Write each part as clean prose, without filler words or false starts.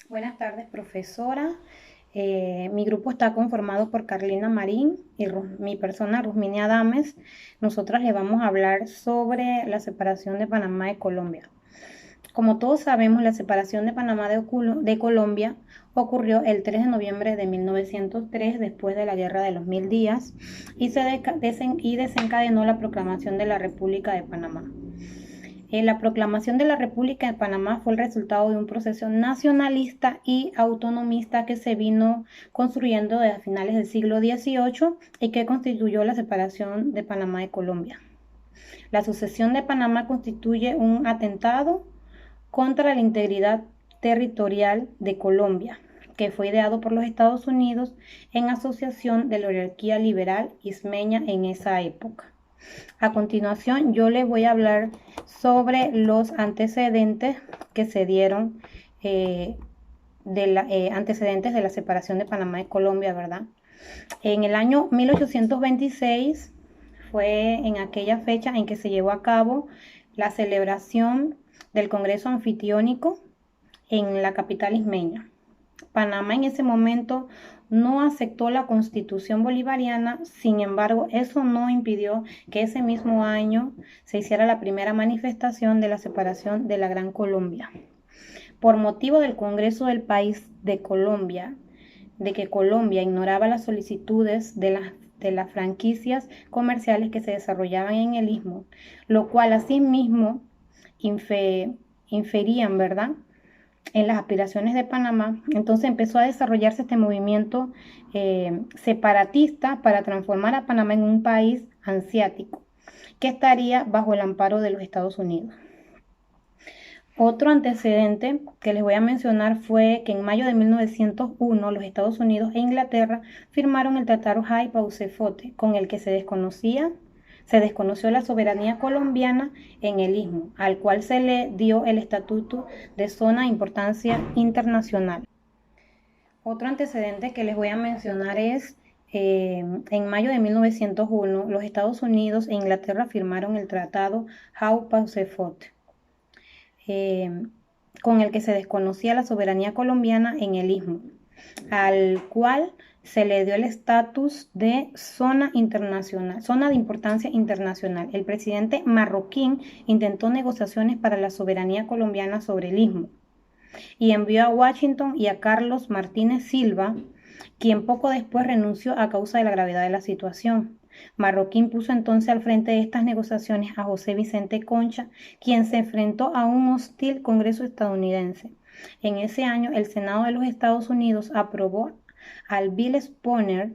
Buenas tardes, profesora. Mi grupo está conformado por Carlina Marín y mi persona, Rusmini Adames. Nosotras le vamos a hablar sobre la separación de Panamá de Colombia. Como todos sabemos, la separación de Panamá de Colombia ocurrió el 3 de noviembre de 1903, después de la Guerra de los Mil Días, y desencadenó la proclamación de la República de Panamá. La proclamación de la República de Panamá fue el resultado de un proceso nacionalista y autonomista que se vino construyendo desde finales del siglo XVIII y que constituyó la separación de Panamá de Colombia. La sucesión de Panamá constituye un atentado contra la integridad territorial de Colombia, que fue ideado por los Estados Unidos en asociación de la oligarquía liberal ismeña en esa época. A continuación, yo les voy a hablar sobre los antecedentes que se dieron, antecedentes de la separación de Panamá de Colombia, ¿verdad? En el año 1826 fue en aquella fecha en que se llevó a cabo la celebración del Congreso Anfitriónico en la capital ismeña. Panamá en ese momento no aceptó la Constitución bolivariana, sin embargo, eso no impidió que ese mismo año se hiciera la primera manifestación de la separación de la Gran Colombia. Por motivo del Congreso del país de Colombia, de que Colombia ignoraba las solicitudes de las franquicias comerciales que se desarrollaban en el Istmo, lo cual asimismo inferían, ¿verdad?, en las aspiraciones de Panamá. Entonces empezó a desarrollarse este movimiento separatista para transformar a Panamá en un país ansiático que estaría bajo el amparo de los Estados Unidos. Otro antecedente que les voy a mencionar fue que en mayo de 1901 los Estados Unidos e Inglaterra firmaron el Tratado Hay-Paosefote, con el que se desconoció la soberanía colombiana en el Istmo, al cual se le dio el estatuto de zona de importancia internacional. Otro antecedente que les voy a mencionar es en mayo de 1901 los Estados Unidos e Inglaterra firmaron el Tratado Hay-Paosefote, con el que se desconocía la soberanía colombiana en el Istmo, al cual se le dio el estatus de zona de importancia internacional. El presidente Marroquín intentó negociaciones para la soberanía colombiana sobre el Istmo y envió a Washington y a Carlos Martínez Silva, quien poco después renunció a causa de la gravedad de la situación. Marroquín puso entonces al frente de estas negociaciones a José Vicente Concha, quien se enfrentó a un hostil Congreso estadounidense. En ese año, el Senado de los Estados Unidos aprobó al Bill Spooner,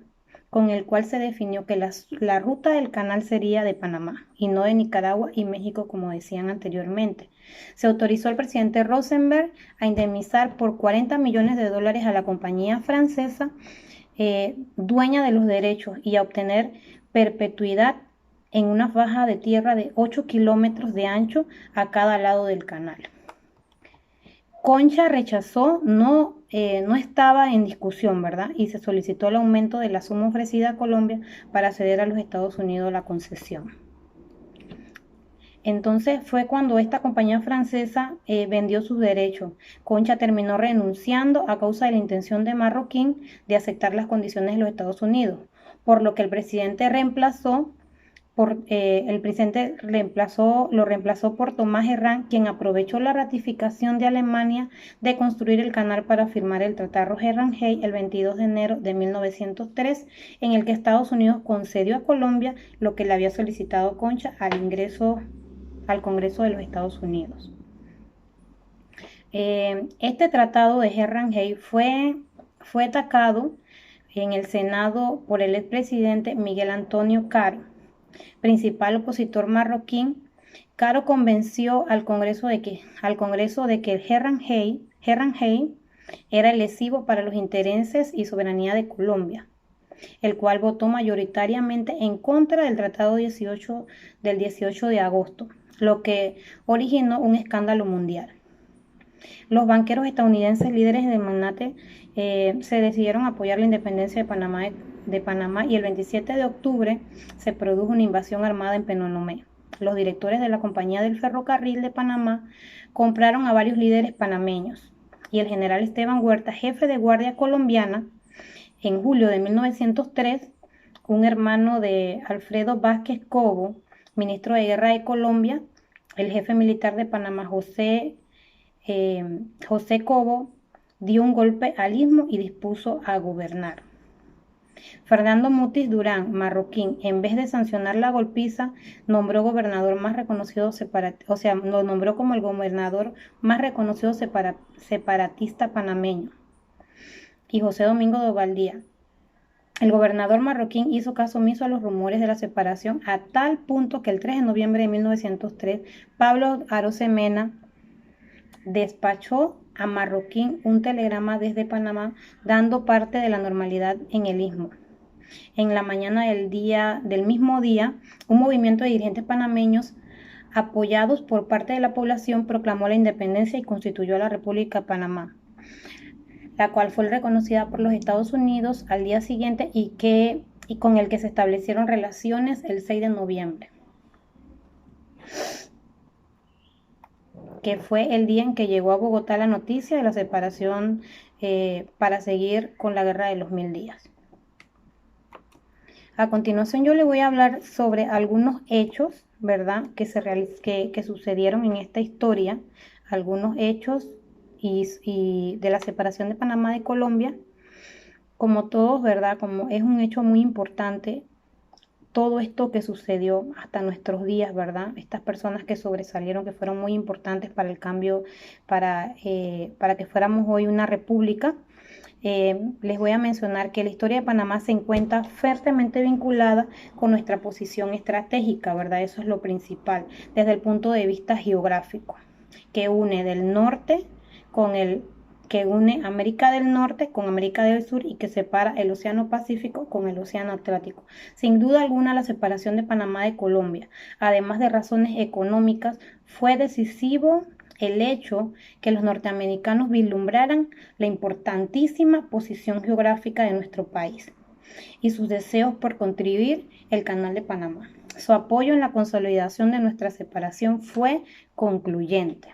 con el cual se definió que la ruta del canal sería de Panamá y no de Nicaragua y México, como decían anteriormente. Se autorizó al presidente Rosenberg a indemnizar por $40 millones a la compañía francesa dueña de los derechos y a obtener perpetuidad en una faja de tierra de 8 kilómetros de ancho a cada lado del canal. Concha rechazó, no estaba en discusión, ¿verdad? Y se solicitó el aumento de la suma ofrecida a Colombia para ceder a los Estados Unidos la concesión. Entonces fue cuando esta compañía francesa vendió sus derechos. Concha terminó renunciando a causa de la intención de Marroquín de aceptar las condiciones de los Estados Unidos, por lo que el presidente lo reemplazó por Tomás Herrán, quien aprovechó la ratificación de Alemania de construir el canal para firmar el Tratado Herrán-Hay el 22 de enero de 1903, en el que Estados Unidos concedió a Colombia lo que le había solicitado Concha al Congreso de los Estados Unidos. Este tratado de Herrán-Hay fue atacado en el Senado por el expresidente Miguel Antonio Caro, principal opositor marroquín. Caro convenció al Congreso de que el Herrán-Hay era lesivo para los intereses y soberanía de Colombia, el cual votó mayoritariamente en contra del Tratado del 18 de agosto, lo que originó un escándalo mundial. Los banqueros estadounidenses, líderes de magnate, se decidieron a apoyar la independencia de Panamá y el 27 de octubre se produjo una invasión armada en Penonomé. Los directores de la Compañía del Ferrocarril de Panamá compraron a varios líderes panameños. y el general Esteban Huerta, jefe de Guardia Colombiana, en julio de 1903, un hermano de Alfredo Vázquez Cobo, ministro de Guerra de Colombia, el jefe militar de Panamá, José Cobo, dio un golpe al istmo y dispuso a gobernar. Fernando Mutis Durán, marroquín, en vez de sancionar la golpiza, nombró gobernador más reconocido lo nombró como el gobernador más reconocido separatista panameño. Y José Domingo de Valdía. El gobernador marroquín hizo caso omiso a los rumores de la separación a tal punto que el 3 de noviembre de 1903, Pablo Arosemena despachó a Marroquín un telegrama desde Panamá dando parte de la normalidad en el istmo. En la mañana del mismo día, un movimiento de dirigentes panameños apoyados por parte de la población proclamó la independencia y constituyó la República de Panamá, la cual fue reconocida por los Estados Unidos al día siguiente y con el que se establecieron relaciones el 6 de noviembre, que fue el día en que llegó a Bogotá la noticia de la separación para seguir con la Guerra de los 1000 días. A continuación yo le voy a hablar sobre algunos hechos, ¿verdad?, que sucedieron en esta historia, algunos hechos y de la separación de Panamá de Colombia. Como todos, ¿verdad?, como es un hecho muy importante, todo esto que sucedió hasta nuestros días, ¿verdad?, estas personas que sobresalieron, que fueron muy importantes para el cambio, para que fuéramos hoy una república. Les voy a mencionar que la historia de Panamá se encuentra fuertemente vinculada con nuestra posición estratégica, ¿verdad? Eso es lo principal, desde el punto de vista geográfico, que une América del Norte con América del Sur y que separa el Océano Pacífico con el Océano Atlántico. Sin duda alguna, la separación de Panamá de Colombia, además de razones económicas, fue decisivo el hecho que los norteamericanos vislumbraran la importantísima posición geográfica de nuestro país y sus deseos por contribuir el Canal de Panamá. Su apoyo en la consolidación de nuestra separación fue concluyente.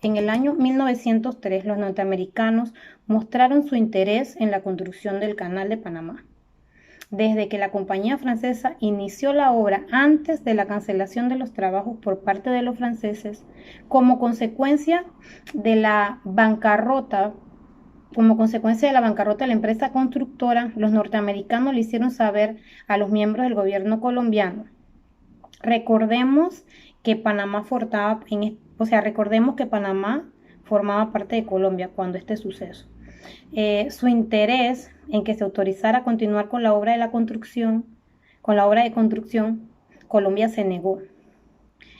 En el año 1903, los norteamericanos mostraron su interés en la construcción del Canal de Panamá. Desde que la compañía francesa inició la obra antes de la cancelación de los trabajos por parte de los franceses, como consecuencia de la bancarrota de la empresa constructora, los norteamericanos le hicieron saber a los miembros del gobierno colombiano. Recordemos que Panamá formaba parte de Colombia cuando este suceso. Su interés en que se autorizara a continuar con la obra de construcción, Colombia se negó.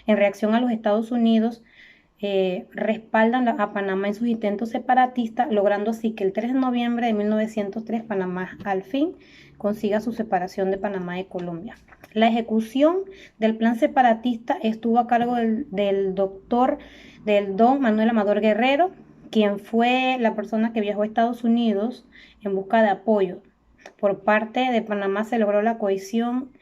En reacción a los Estados Unidos, respaldan a Panamá en sus intentos separatistas, logrando así que el 3 de noviembre de 1903 Panamá al fin consiga su separación de Panamá de Colombia. La ejecución del plan separatista estuvo a cargo del don Manuel Amador Guerrero, quien fue la persona que viajó a Estados Unidos en busca de apoyo. Por parte de Panamá se logró la cohesión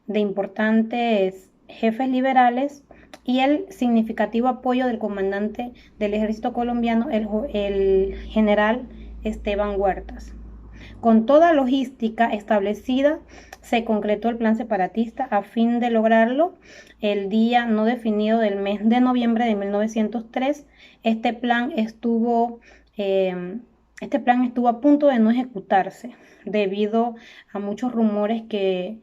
de importantes jefes liberales y el significativo apoyo del comandante del ejército colombiano, el general Esteban Huertas. Con toda logística establecida, se concretó el plan separatista. A fin de lograrlo, el día no definido del mes de noviembre de 1903, este plan estuvo a punto de no ejecutarse debido a muchos rumores que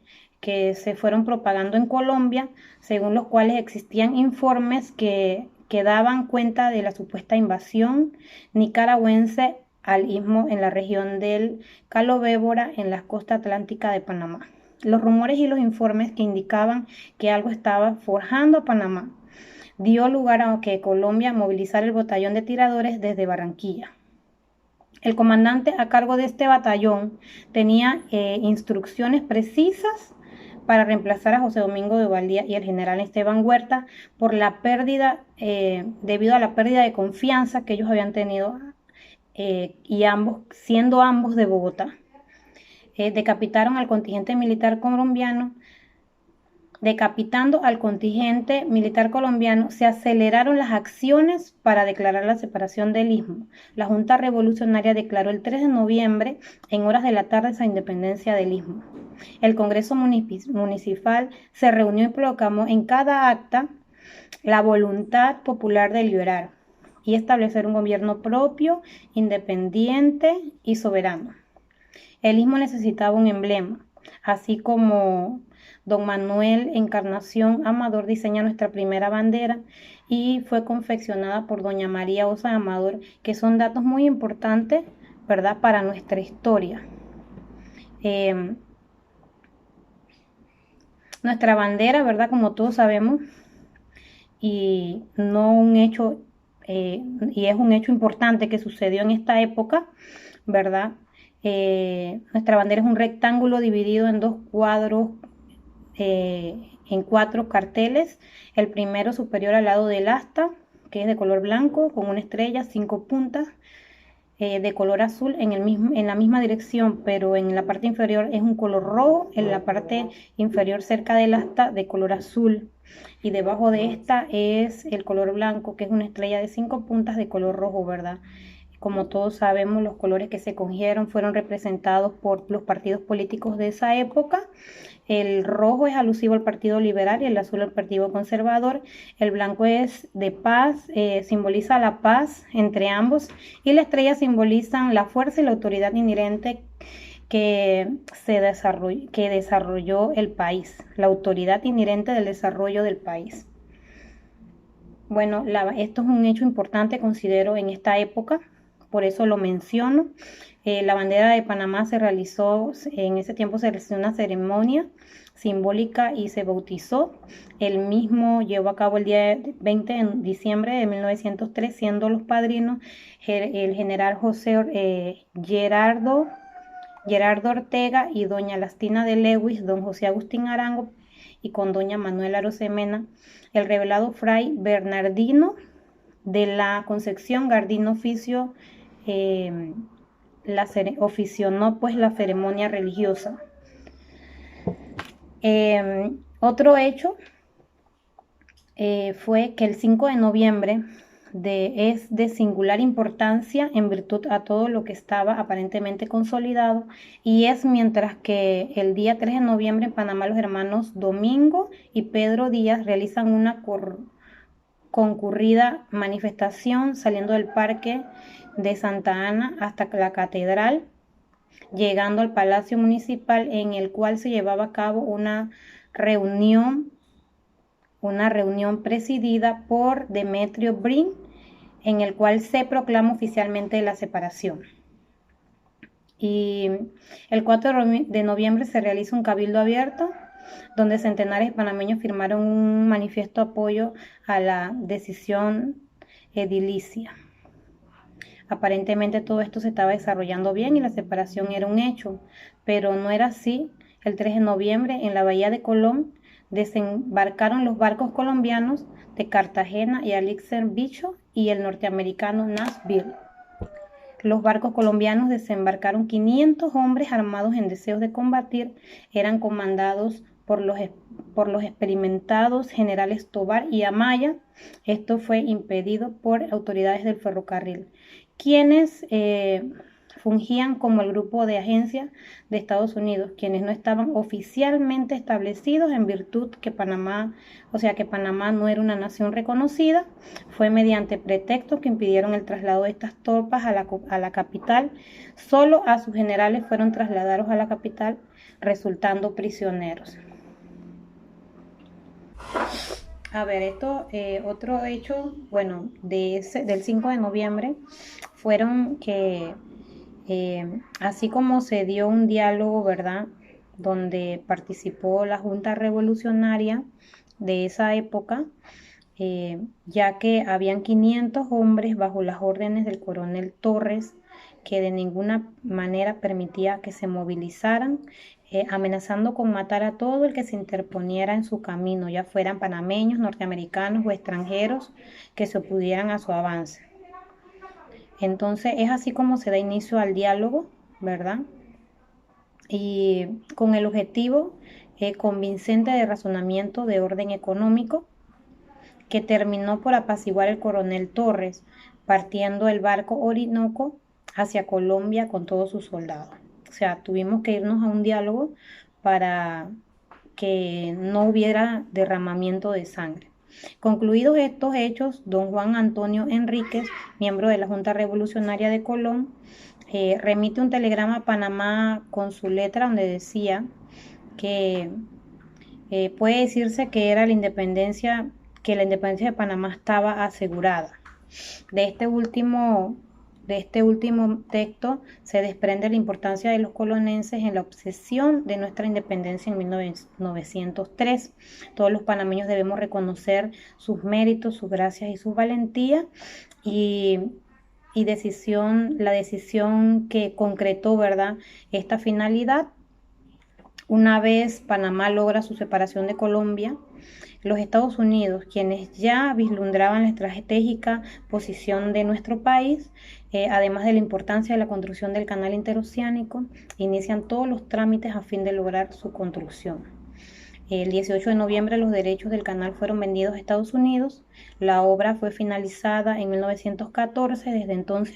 se fueron propagando en Colombia, según los cuales existían informes que daban cuenta de la supuesta invasión nicaragüense al istmo en la región del Cabo Bévora en la costa atlántica de Panamá. Los rumores y los informes que indicaban que algo estaba forjando a Panamá dio lugar a que Colombia movilizara el batallón de tiradores desde Barranquilla. El comandante a cargo de este batallón tenía instrucciones precisas para reemplazar a José Domingo de Valdía y al general Esteban Huerta debido a la pérdida de confianza que ellos habían tenido siendo ambos de Bogotá. Decapitaron al contingente militar colombiano Decapitando al contingente militar colombiano, se aceleraron las acciones para declarar la separación del istmo. La Junta Revolucionaria declaró el 3 de noviembre, en horas de la tarde, esa independencia del istmo. El Congreso Municipal se reunió y proclamó en cada acta la voluntad popular de liberar y establecer un gobierno propio, independiente y soberano. El istmo necesitaba un emblema, así como don Manuel Encarnación Amador diseña nuestra primera bandera y fue confeccionada por doña María Osa Amador, que son datos muy importantes, ¿verdad?, para nuestra historia. Nuestra bandera, ¿verdad?, como todos sabemos, y no un hecho, y es un hecho importante que sucedió en esta época, ¿verdad? Nuestra bandera es un rectángulo dividido en dos cuadros, en 4 carteles. El primero superior al lado del asta, que es de color blanco, con una estrella, 5 puntas, de color azul en la misma dirección, pero en la parte inferior es un color rojo, en la parte inferior cerca del asta de color azul, y debajo de esta es el color blanco, que es una estrella de 5 puntas de color rojo, ¿verdad? Como todos sabemos, los colores que se cogieron fueron representados por los partidos políticos de esa época. El rojo es alusivo al Partido Liberal y el azul al Partido Conservador. El blanco es de paz, simboliza la paz entre ambos, y la estrella simboliza la fuerza y la autoridad inherente que desarrolló el país, la autoridad inherente del desarrollo del país. Bueno, esto es un hecho importante, considero, en esta época, por eso lo menciono. La bandera de Panamá en ese tiempo se realizó una ceremonia simbólica y se bautizó. El mismo llevó a cabo el día 20 de diciembre de 1903, siendo los padrinos el general Gerardo Ortega y doña Lastina de Lewis, don José Agustín Arango, y con doña Manuela Arosemena, el revelado fray Bernardino de la Concepción Gardino oficionó pues la ceremonia religiosa. Otro hecho fue que el 5 de noviembre es de singular importancia en virtud a todo lo que estaba aparentemente consolidado, y es mientras que el día 3 de noviembre en Panamá los hermanos Domingo y Pedro Díaz realizan una concurrida manifestación saliendo del Parque de Santa Ana hasta la Catedral, llegando al Palacio Municipal, en el cual se llevaba a cabo una reunión presidida por Demetrio Brin, en el cual se proclama oficialmente la separación. Y el 4 de noviembre se realiza un cabildo abierto, donde centenares de panameños firmaron un manifiesto de apoyo a la decisión edilicia. Aparentemente todo esto se estaba desarrollando bien y la separación era un hecho, pero no era así. El 3 de noviembre en la bahía de Colón desembarcaron los barcos colombianos de Cartagena y Elixir Bicho y el norteamericano Nashville. Los barcos colombianos desembarcaron 500 hombres armados en deseos de combatir. Eran comandados por los experimentados generales Tobar y Amaya. Esto fue impedido por autoridades del ferrocarril, quienes fungían como el grupo de agencia de Estados Unidos, quienes no estaban oficialmente establecidos en virtud que Panamá no era una nación reconocida. Fue mediante pretextos que impidieron el traslado de estas tropas a la capital. Solo a sus generales fueron trasladados a la capital, resultando prisioneros. A ver, otro hecho, bueno, del 5 de noviembre, fueron que así como se dio un diálogo, ¿verdad?, donde participó la Junta Revolucionaria de esa época, ya que habían 500 hombres bajo las órdenes del coronel Torres, que de ninguna manera permitía que se movilizaran, amenazando con matar a todo el que se interponiera en su camino, ya fueran panameños, norteamericanos o extranjeros que se opusieran a su avance. Entonces es así como se da inicio al diálogo, ¿verdad? Y con el objetivo convincente de razonamiento de orden económico que terminó por apaciguar el coronel Torres, partiendo el barco Orinoco hacia Colombia con todos sus soldados. O sea, tuvimos que irnos a un diálogo para que no hubiera derramamiento de sangre. Concluidos estos hechos, don Juan Antonio Enríquez, miembro de la Junta Revolucionaria de Colón, remite un telegrama a Panamá con su letra donde decía que puede decirse que era la independencia de Panamá estaba asegurada. De este último texto se desprende la importancia de los colonenses en la obsesión de nuestra independencia en 1903. Todos los panameños debemos reconocer sus méritos, sus gracias y sus valentías y la decisión que concretó, ¿verdad?, esta finalidad. Una vez Panamá logra su separación de Colombia, los Estados Unidos, quienes ya vislumbraban la estratégica posición de nuestro país, además de la importancia de la construcción del canal interoceánico, inician todos los trámites a fin de lograr su construcción. El 18 de noviembre los derechos del canal fueron vendidos a Estados Unidos. La obra fue finalizada en 1914. Desde entonces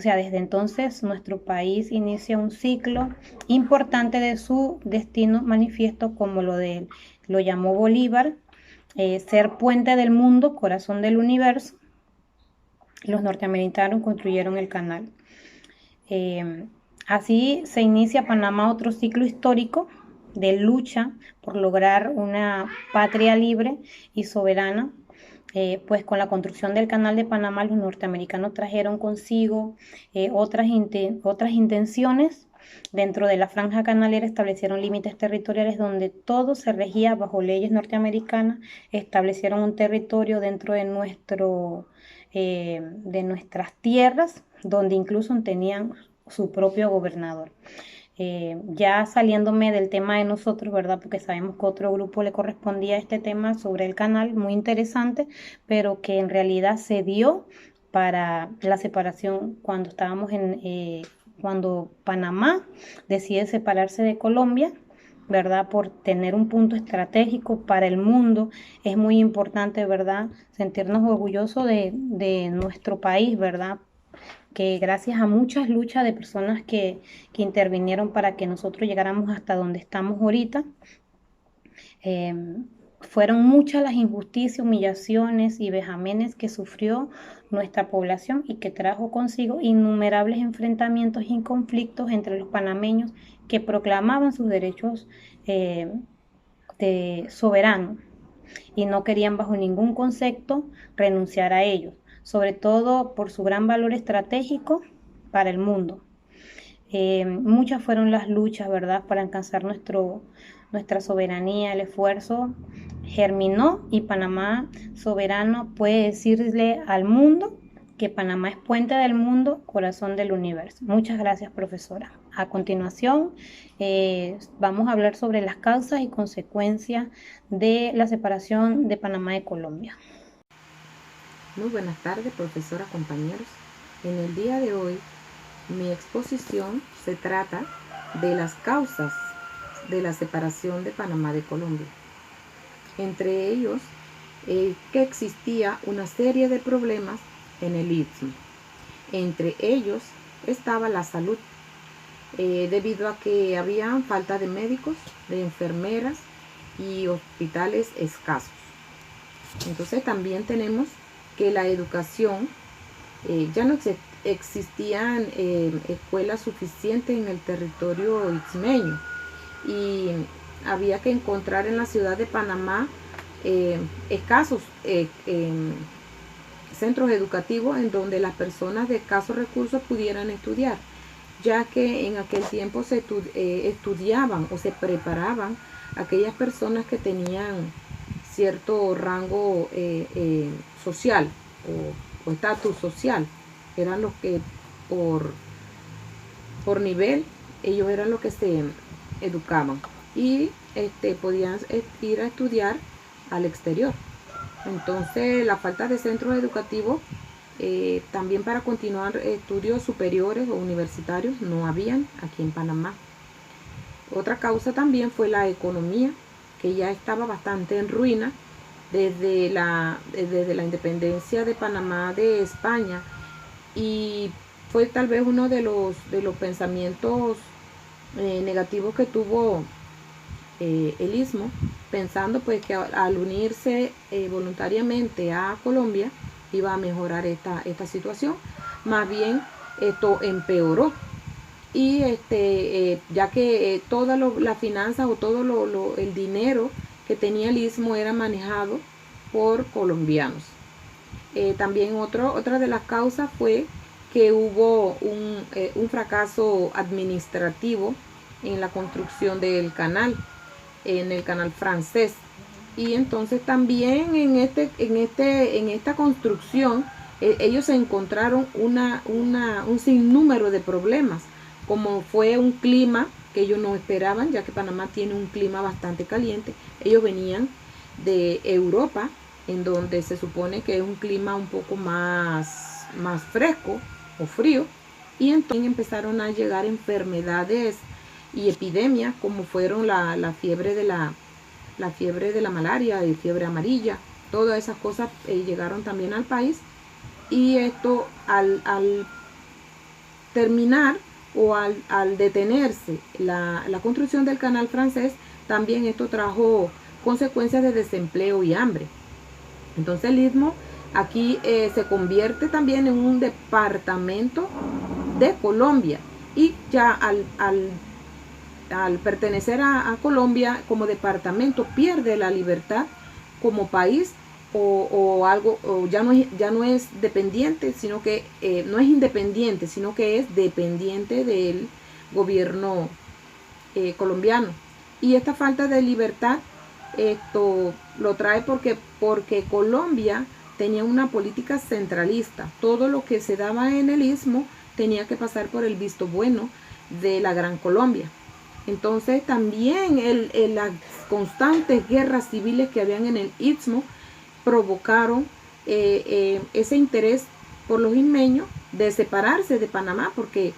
desde entonces nuestro país inicia un ciclo importante de su destino manifiesto, como lo llamó Bolívar, ser puente del mundo, corazón del universo. Los norteamericanos construyeron el canal. Así se inicia Panamá otro ciclo histórico de lucha por lograr una patria libre y soberana. Pues con la construcción del canal de Panamá los norteamericanos trajeron consigo otras intenciones. Dentro de la franja canalera establecieron límites territoriales donde todo se regía bajo leyes norteamericanas. Establecieron un territorio dentro de nuestras tierras, donde incluso tenían su propio gobernador. Ya saliéndome del tema de nosotros, ¿verdad? Porque sabemos que otro grupo le correspondía este tema sobre el canal, muy interesante, pero que en realidad se dio para la separación cuando cuando Panamá decide separarse de Colombia, ¿verdad? Por tener un punto estratégico para el mundo. Es muy importante, ¿verdad?, sentirnos orgullosos de nuestro país, ¿verdad?, que gracias a muchas luchas de personas que intervinieron para que nosotros llegáramos hasta donde estamos ahorita, fueron muchas las injusticias, humillaciones y vejámenes que sufrió nuestra población y que trajo consigo innumerables enfrentamientos y conflictos entre los panameños que proclamaban sus derechos soberanos y no querían bajo ningún concepto renunciar a ellos, sobre todo por su gran valor estratégico para el mundo. Muchas fueron las luchas, ¿verdad?, para alcanzar nuestra soberanía. El esfuerzo germinó y Panamá soberano puede decirle al mundo que Panamá es puente del mundo, corazón del universo. Muchas gracias, profesora. A continuación, vamos a hablar sobre las causas y consecuencias de la separación de Panamá de Colombia. Muy buenas tardes, profesora, compañeros. En el día de hoy, mi exposición se trata de las causas de la separación de Panamá de Colombia. Entre ellos, que existía una serie de problemas en el Istmo. Entre ellos estaba la salud, debido a que había falta de médicos, de enfermeras y hospitales escasos. Entonces también tenemos que la educación, ya no existían escuelas suficientes en el territorio istmeño y había que encontrar en la ciudad de Panamá escasos centros educativos en donde las personas de escasos recursos pudieran estudiar, ya que en aquel tiempo se estudiaban o se preparaban aquellas personas que tenían cierto rango social o estatus social. Eran los que por nivel, ellos eran los que se educaban y podían ir a estudiar al exterior. Entonces la falta de centros educativos, también para continuar estudios superiores o universitarios, no habían aquí en Panamá. Otra causa también fue la economía, que ya estaba bastante en ruina desde la independencia de Panamá de España, y fue tal vez uno de los pensamientos negativos que tuvo el Istmo, pensando pues que al unirse voluntariamente a Colombia iba a mejorar esta situación. Más bien esto empeoró, y ya que todas las finanzas o todo el dinero que tenía el Istmo era manejado por colombianos. También otra de las causas fue que hubo un fracaso administrativo en la construcción del canal, en el canal francés. Y entonces también en esta construcción ellos se encontraron un sinnúmero de problemas, como fue un clima que ellos no esperaban, ya que Panamá tiene un clima bastante caliente. Ellos venían de Europa, en donde se supone que es un clima un poco más fresco o frío, y entonces empezaron a llegar enfermedades y epidemias, como fueron la fiebre de la malaria y fiebre amarilla. Todas esas cosas llegaron también al país, y esto al terminar o al detenerse la construcción del canal francés, también esto trajo consecuencias de desempleo y hambre. Entonces el Istmo aquí se convierte también en un departamento de Colombia, y ya al pertenecer a Colombia como departamento pierde la libertad como país, o ya no es dependiente, sino que no es independiente, sino que es dependiente del gobierno colombiano. Y esta falta de libertad esto lo trae porque Colombia tenía una política centralista. Todo lo que se daba en el Istmo tenía que pasar por el visto bueno de la Gran Colombia. Entonces también las constantes guerras civiles que habían en el Istmo provocaron ese interés por los ismeños de separarse de Panamá, porque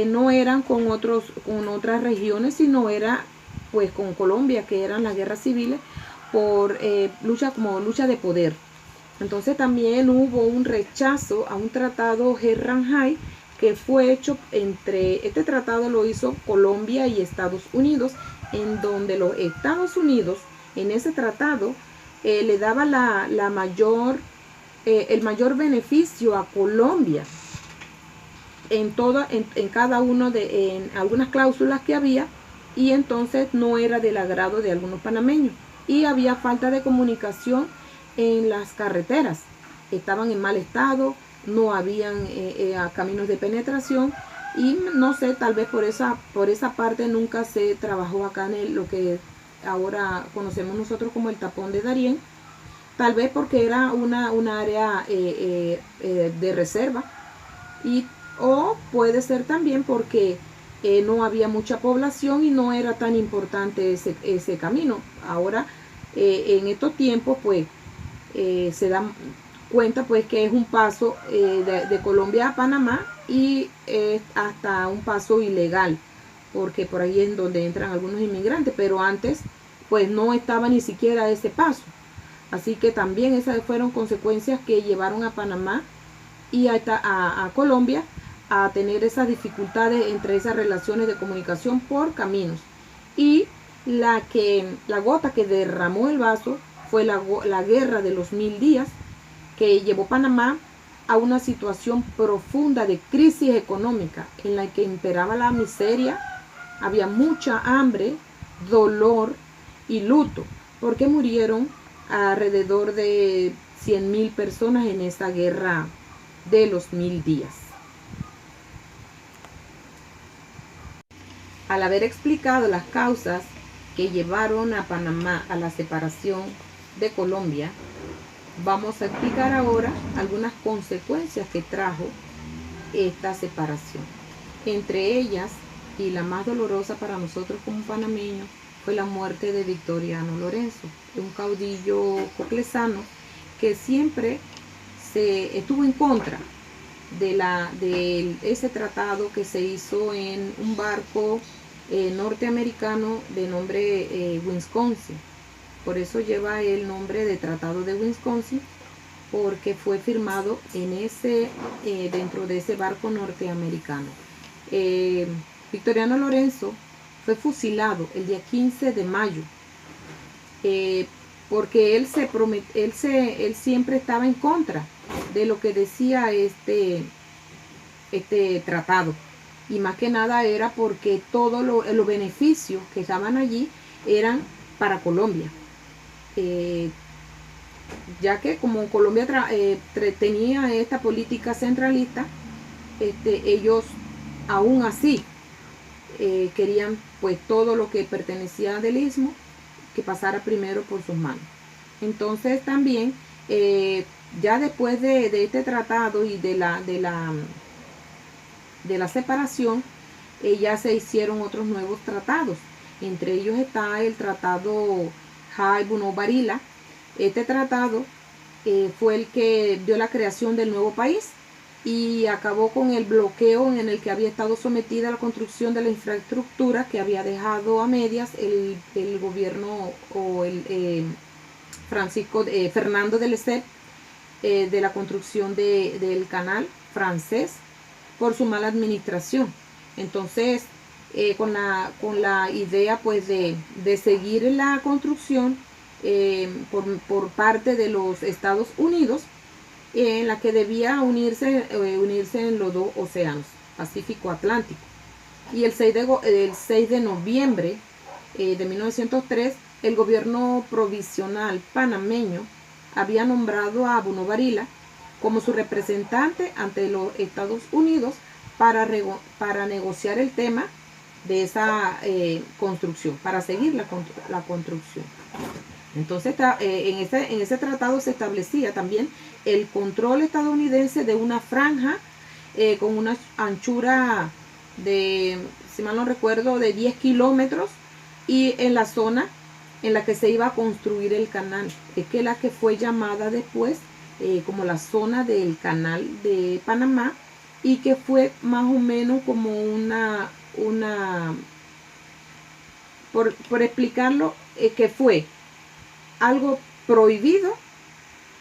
no eran con otras regiones, sino era pues con Colombia, que eran las guerras civiles por lucha de poder. Entonces también hubo un rechazo a un tratado Gerranjay, que fue hecho este tratado lo hizo Colombia y Estados Unidos, en donde los Estados Unidos en ese tratado le daba el mayor beneficio a Colombia en algunas cláusulas que había, y entonces no era del agrado de algunos panameños, y había falta de comunicación en las carreteras, estaban en mal estado, no habían caminos de penetración, y no sé, tal vez por esa parte nunca se trabajó acá en lo que ahora conocemos nosotros como el tapón de Darién, tal vez porque era una área de reserva, o puede ser también porque no había mucha población y no era tan importante ese camino. Ahora en estos tiempos pues se dan cuenta pues que es un paso de Colombia a Panamá, y hasta un paso ilegal, porque por ahí es donde entran algunos inmigrantes, pero antes pues no estaba ni siquiera ese paso. Así que también esas fueron consecuencias que llevaron a Panamá y a Colombia a tener esas dificultades entre esas relaciones de comunicación por caminos. Y la gota que derramó el vaso fue la guerra de los 1000 días, que llevó a Panamá a una situación profunda de crisis económica, en la que imperaba la miseria, había mucha hambre, dolor y luto, porque murieron alrededor de 100.000 personas en esa guerra de los 1000 días. Al haber explicado las causas que llevaron a Panamá a la separación de Colombia, vamos a explicar ahora algunas consecuencias que trajo esta separación. Entre ellas, y la más dolorosa para nosotros como panameños, fue la muerte de Victoriano Lorenzo, un caudillo coclesano que siempre estuvo en contra de ese tratado que se hizo en un barco norteamericano de nombre Wisconsin. Por eso lleva el nombre de Tratado de Wisconsin, porque fue firmado en dentro de ese barco norteamericano. Victoriano Lorenzo fue fusilado el día 15 de mayo, porque él siempre estaba en contra de lo que decía este tratado, y más que nada era porque todos los beneficios que estaban allí eran para Colombia, ya que como Colombia tenía esta política centralista, ellos aún así querían pues todo lo que pertenecía del istmo que pasara primero por sus manos. Entonces también ya después de este tratado y de la separación, ya se hicieron otros nuevos tratados. Entre ellos está el tratado Jai-Buno-Varila. Este tratado fue el que dio la creación del nuevo país y acabó con el bloqueo en el que había estado sometida la construcción de la infraestructura que había dejado a medias el gobierno o Fernando de Lesseps, de la construcción del canal francés por su mala administración. Entonces, con la idea pues de seguir la construcción por parte de los Estados Unidos, en la que debía unirse en los dos océanos, Pacífico Atlántico. Y el 6 de noviembre de 1903, el gobierno provisional panameño había nombrado a Buno Varila como su representante ante los Estados Unidos para negociar el tema de esa construcción, para seguir la construcción. Entonces, en ese tratado se establecía también el control estadounidense de una franja con una anchura de, si mal no recuerdo, de 10 kilómetros, y en la zona en la que se iba a construir el canal, que es la que fue llamada después como la zona del canal de Panamá, y que fue más o menos como por explicarlo, que fue algo prohibido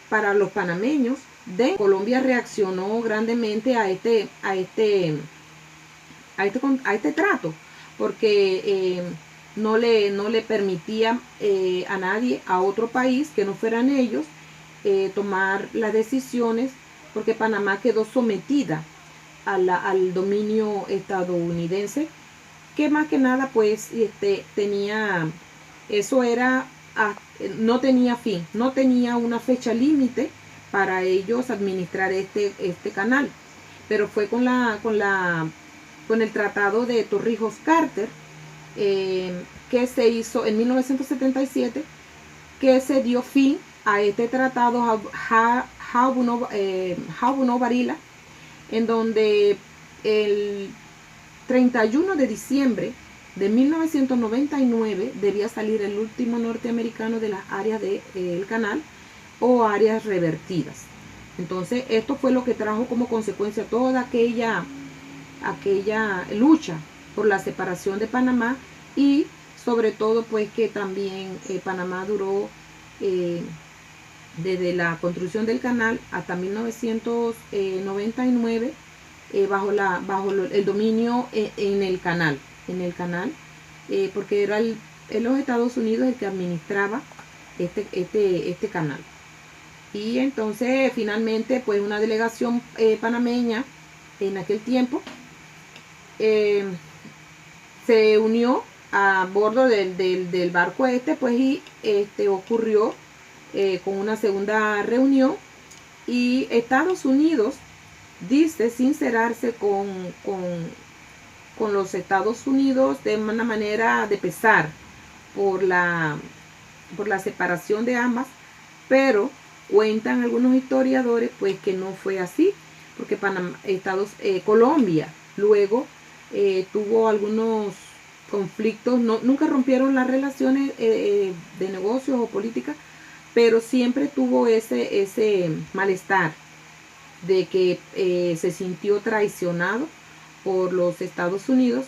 para los panameños. Colombia reaccionó grandemente a este trato, porque no le permitía a nadie, a otro país que no fueran ellos, tomar las decisiones, porque Panamá quedó sometida al dominio estadounidense, que más que nada pues tenía, eso era, no tenía fin, no tenía una fecha límite para ellos administrar este canal. Pero fue con el tratado de Torrijos-Carter, que se hizo en 1977, que se dio fin a este tratado Jai-Buno-Varila, en donde el 31 de diciembre de 1999 debía salir el último norteamericano de las áreas del canal o áreas revertidas. Entonces esto fue lo que trajo como consecuencia toda aquella lucha por la separación de Panamá, y sobre todo pues que también Panamá duró desde la construcción del canal hasta 1999 bajo el dominio en el canal, porque era los Estados Unidos el que administraba este canal. Y entonces finalmente pues una delegación panameña en aquel tiempo se unió a bordo del barco pues, y ocurrió con una segunda reunión, y Estados Unidos dice sincerarse con los Estados Unidos de una manera de pesar por la separación de ambas, pero cuentan algunos historiadores pues que no fue así, porque Colombia luego tuvo algunos conflictos, nunca rompieron las relaciones de negocios o políticas, pero siempre tuvo ese malestar de que se sintió traicionado por los Estados Unidos,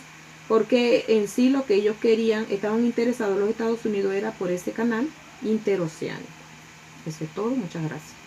porque en sí lo que ellos querían, estaban interesados los Estados Unidos era por ese canal interoceánico. Eso es todo, muchas gracias.